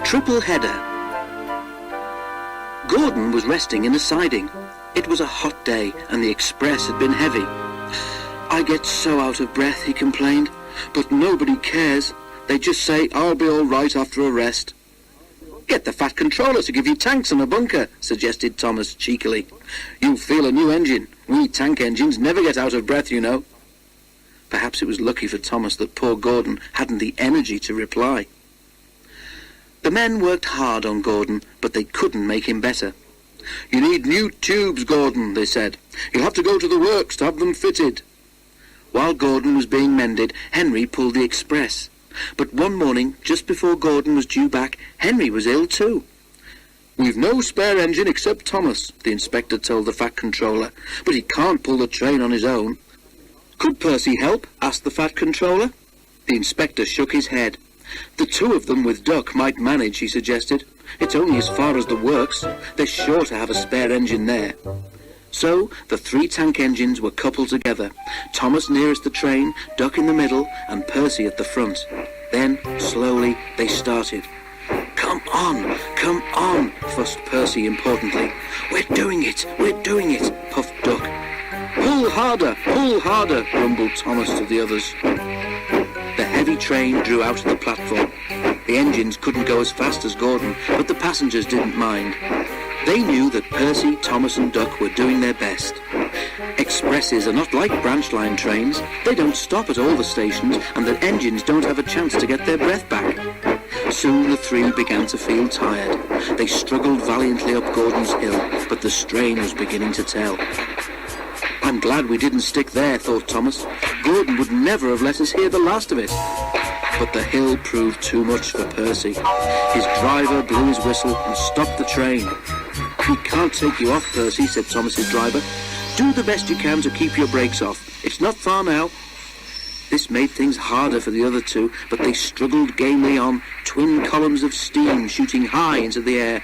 Triple header. Gordon was resting in the siding. It was a hot day and the express had been heavy. "I get so out of breath," he complained, "but nobody cares. They just say I'll be all right after a rest." "Get the Fat Controller to give you tanks and a bunker," suggested Thomas cheekily. "You'll feel a new engine. We tank engines never get out of breath, you know." Perhaps it was lucky for Thomas that poor Gordon hadn't the energy to reply. The men worked hard on Gordon, but they couldn't make him better. "You need new tubes, Gordon," they said. "You'll have to go to the works to have them fitted." While Gordon was being mended, Henry pulled the express. But one morning, just before Gordon was due back, Henry was ill too. "We've no spare engine except Thomas," the inspector told the Fat Controller, "but he can't pull the train on his own." "Could Percy help?" asked the Fat Controller. The inspector shook his head. "The two of them with Duck might manage," he suggested. "It's only as far as the works. They're sure to have a spare engine there." So the three tank engines were coupled together, Thomas nearest the train, Duck in the middle, and Percy at the front. Then, slowly, they started. Come on, fussed Percy importantly. We're doing it, puffed Duck. Pull harder, rumbled Thomas to the others. The heavy train drew out of the platform. The engines couldn't go as fast as Gordon, but the passengers didn't mind. They knew that Percy, Thomas and Duck were doing their best. Expresses are not like branch line trains. They don't stop at all the stations, and the engines don't have a chance to get their breath back. Soon the three began to feel tired. They struggled valiantly up Gordon's hill, but the strain was beginning to tell. "I'm glad we didn't stick there," thought Thomas. "Gordon would never have let us hear the last of it." But the hill proved too much for Percy. His driver blew his whistle and stopped the train. "We can't take you off, Percy," said Thomas's driver. "Do the best you can to keep your brakes off. It's not far now." This made things harder for the other two, but they struggled gamely on, twin columns of steam shooting high into the air.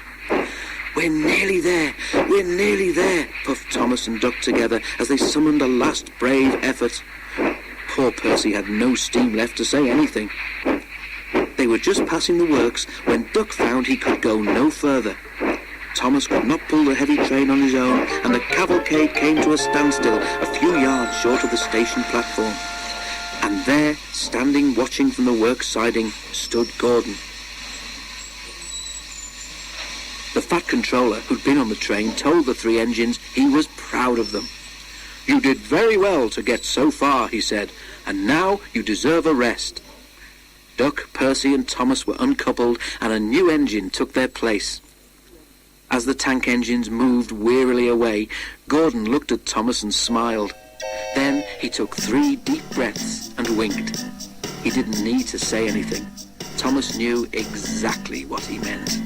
We're nearly there, puffed Thomas and Duck together as they summoned a last brave effort. Poor Percy had no steam left to say anything. They were just passing the works when Duck found he could go no further. Thomas could not pull the heavy train on his own, and the cavalcade came to a standstill a few yards short of the station platform. And there, standing watching from the works siding, stood Gordon. The Fat Controller, who'd been on the train, told the three engines he was proud of them. "You did very well to get so far," he said, "and now you deserve a rest." Duck, Percy and Thomas were uncoupled, and a new engine took their place. As the tank engines moved wearily away, Gordon looked at Thomas and smiled. Then he took 3 deep breaths and winked. He didn't need to say anything. Thomas knew exactly what he meant.